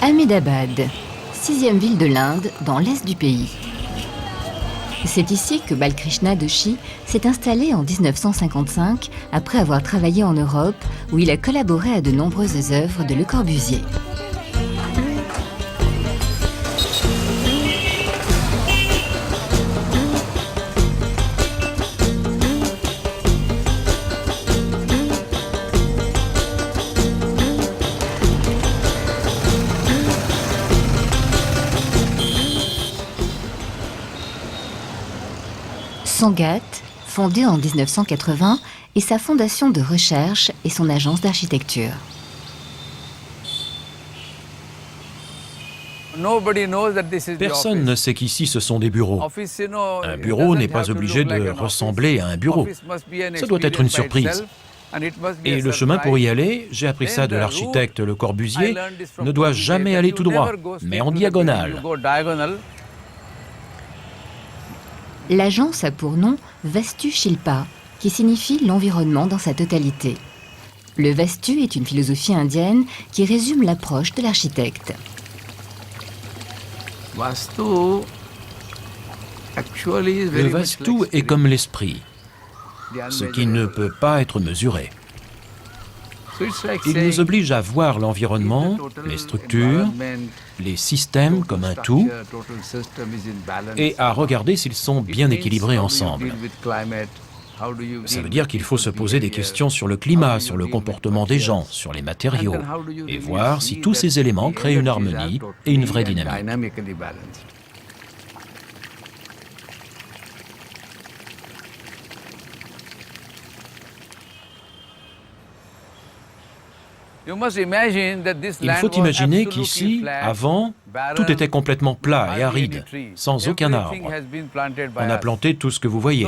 Ahmedabad, 6e ville de l'Inde, dans l'est du pays. C'est ici que Balkrishna Doshi s'est installé en 1955, après avoir travaillé en Europe, où il a collaboré à de nombreuses œuvres de Le Corbusier. Sangat, fondé en 1980, est sa fondation de recherche et son agence d'architecture. Personne ne sait qu'ici ce sont des bureaux. Un bureau n'est pas obligé de ressembler à un bureau. Ça doit être une surprise. Et le chemin pour y aller, j'ai appris ça de l'architecte Le Corbusier, ne doit jamais aller tout droit, mais en diagonale. L'agence a pour nom Vastu Shilpa, qui signifie l'environnement dans sa totalité. Le Vastu est une philosophie indienne qui résume l'approche de l'architecte. Le Vastu est comme l'esprit, ce qui ne peut pas être mesuré. Il nous oblige à voir l'environnement, les structures, les systèmes comme un tout, et à regarder s'ils sont bien équilibrés ensemble. Ça veut dire qu'il faut se poser des questions sur le climat, sur le comportement des gens, sur les matériaux, et voir si tous ces éléments créent une harmonie et une vraie dynamique. Il faut imaginer qu'ici, avant, tout était complètement plat et aride, sans aucun arbre. On a planté tout ce que vous voyez.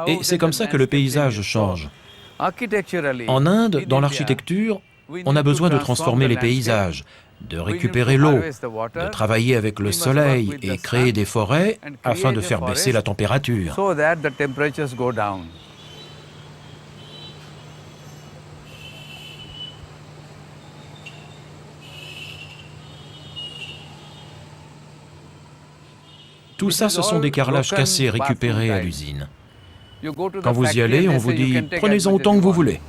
Et c'est comme ça que le paysage change. En Inde, dans l'architecture, on a besoin de transformer les paysages, de récupérer l'eau, de travailler avec le soleil et créer des forêts afin de faire baisser la température. Tout ça, ce sont des carrelages cassés récupérés à l'usine. Quand vous y allez, on vous dit « prenez-en autant que vous voulez ».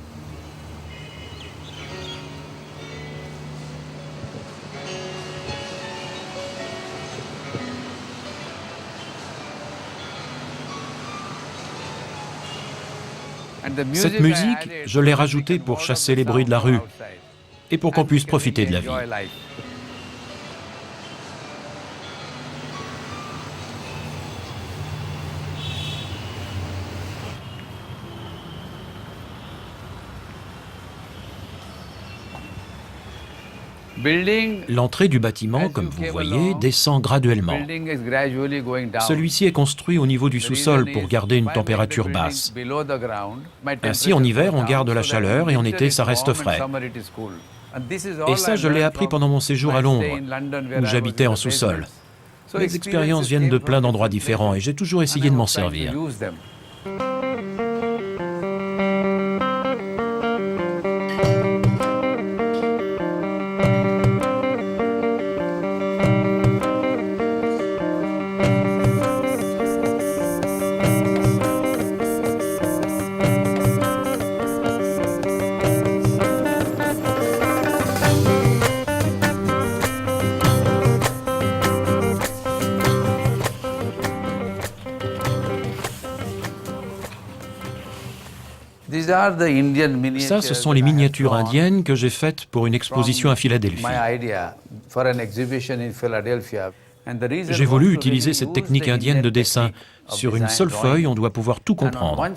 Cette musique, je l'ai rajoutée pour chasser les bruits de la rue et pour qu'on puisse profiter de la vie. L'entrée du bâtiment, comme vous voyez, descend graduellement. Celui-ci est construit au niveau du sous-sol pour garder une température basse. Ainsi, en hiver, on garde la chaleur et en été, ça reste frais. Et ça, je l'ai appris pendant mon séjour à Londres, où j'habitais en sous-sol. Les expériences viennent de plein d'endroits différents et j'ai toujours essayé de m'en servir. Ça, ce sont les miniatures indiennes que j'ai faites pour une exposition à Philadelphie. J'ai voulu utiliser cette technique indienne de dessin. Sur une seule feuille, on doit pouvoir tout comprendre.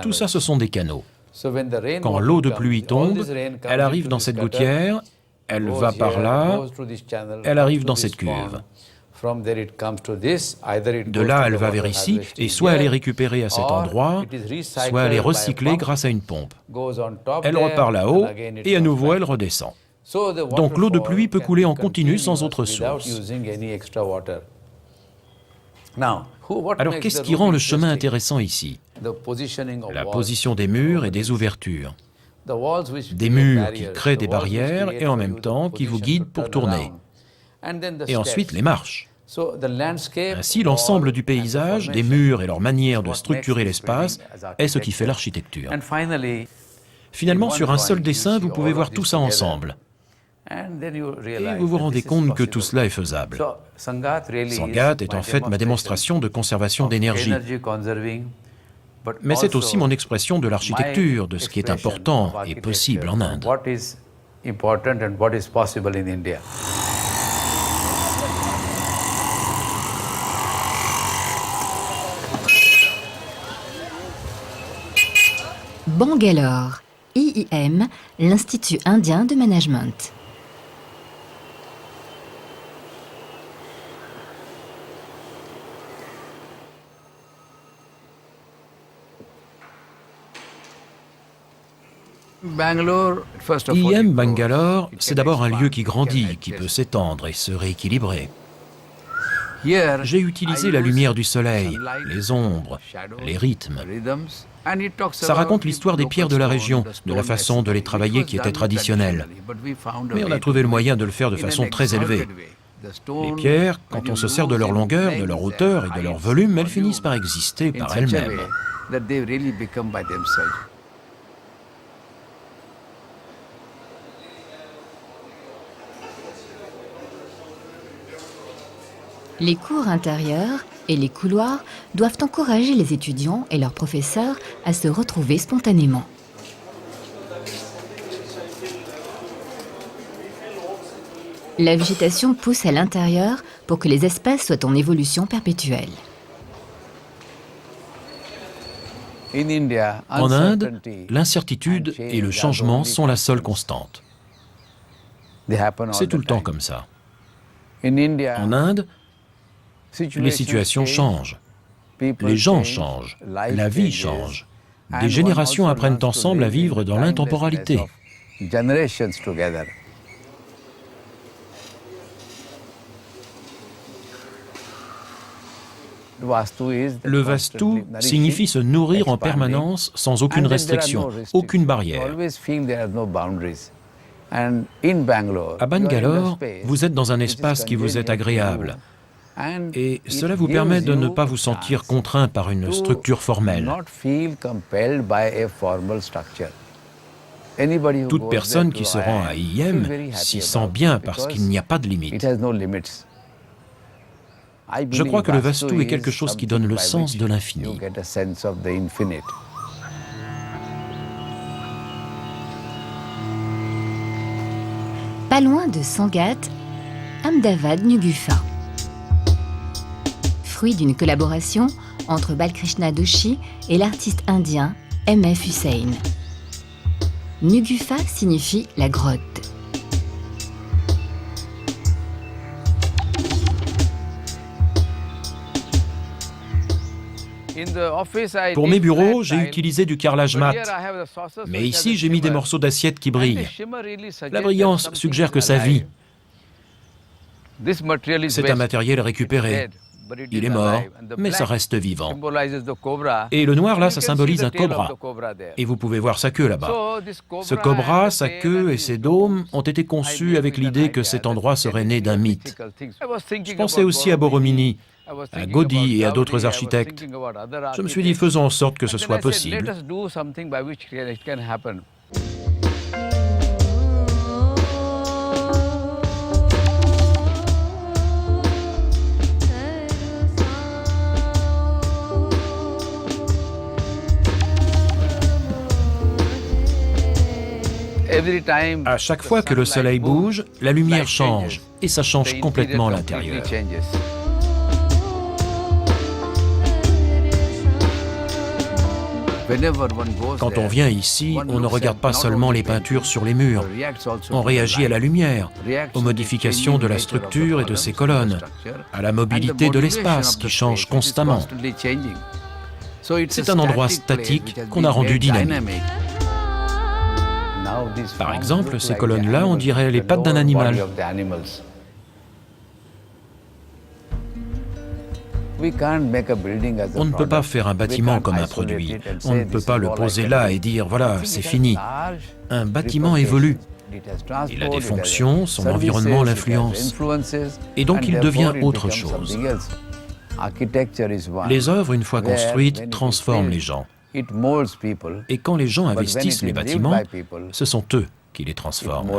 Tout ça, ce sont des canaux. Quand l'eau de pluie tombe, elle arrive dans cette gouttière, elle va par là, elle arrive dans cette cuve. De là, elle va vers ici, et soit elle est récupérée à cet endroit, soit elle est recyclée grâce à une pompe. Elle repart là-haut, et à nouveau, elle redescend. Donc l'eau de pluie peut couler en continu sans autre source. Alors qu'est-ce qui rend le chemin intéressant ici? La position des murs et des ouvertures. Des murs qui créent des barrières et en même temps qui vous guident pour tourner. Et ensuite les marches. Ainsi, l'ensemble du paysage, des murs et leur manière de structurer l'espace est ce qui fait l'architecture. Finalement, sur un seul dessin, vous pouvez voir tout ça ensemble. Et vous vous rendez compte que tout cela est faisable. Sangat est en fait ma démonstration de conservation d'énergie. Mais c'est aussi mon expression de l'architecture, de ce qui est important et possible en Inde. Bangalore, IIM, l'Institut indien de management. IIM Bangalore, c'est d'abord un lieu qui grandit, qui peut s'étendre et se rééquilibrer. J'ai utilisé la lumière du soleil, les ombres, les rythmes. Ça raconte l'histoire des pierres de la région, de la façon de les travailler qui était traditionnelle. Mais on a trouvé le moyen de le faire de façon très élevée. Les pierres, quand on se sert de leur longueur, de leur hauteur et de leur volume, elles finissent par exister par elles-mêmes. Les cours intérieurs et les couloirs doivent encourager les étudiants et leurs professeurs à se retrouver spontanément. La végétation pousse à l'intérieur pour que les espaces soient en évolution perpétuelle. En Inde, l'incertitude et le changement sont la seule constante. C'est tout le temps comme ça. En Inde, les situations changent, les gens changent, la vie change. Des générations apprennent ensemble à vivre dans l'intemporalité. Le vastu signifie se nourrir en permanence sans aucune restriction, aucune barrière. À Bangalore, vous êtes dans un espace qui vous est agréable. Et cela vous permet de ne pas vous sentir contraint par une structure formelle. Toute personne qui se rend à IIM s'y sent bien parce qu'il n'y a pas de limite. Je crois que le vastu est quelque chose qui donne le sens de l'infini. Pas loin de Sangat, Ahmedabad Nugufa. Fruit d'une collaboration entre Balkrishna Doshi et l'artiste indien M.F. Hussain. Nugufa signifie la grotte. Pour mes bureaux, j'ai utilisé du carrelage mat. Mais ici, j'ai mis des morceaux d'assiette qui brillent. La brillance suggère que ça vit. C'est un matériel récupéré. Il est mort, mais ça reste vivant. Et le noir là, ça symbolise un cobra. Et vous pouvez voir sa queue là-bas. Ce cobra, sa queue et ses dômes ont été conçus avec l'idée que cet endroit serait né d'un mythe. Je pensais aussi à Borromini, à Gaudí et à d'autres architectes. Je me suis dit, faisons en sorte que ce soit possible. À chaque fois que le soleil bouge, la lumière change, et ça change complètement l'intérieur. Quand on vient ici, on ne regarde pas seulement les peintures sur les murs. On réagit à la lumière, aux modifications de la structure et de ses colonnes, à la mobilité de l'espace qui change constamment. C'est un endroit statique qu'on a rendu dynamique. Par exemple, ces colonnes-là, on dirait les pattes d'un animal. On ne peut pas faire un bâtiment comme un produit. On ne peut pas le poser là et dire « voilà, c'est fini ». Un bâtiment évolue. Il a des fonctions, son environnement l'influence. Et donc il devient autre chose. Les œuvres, une fois construites, transforment les gens. Et quand les gens investissent les bâtiments, ce sont eux qui les transforment.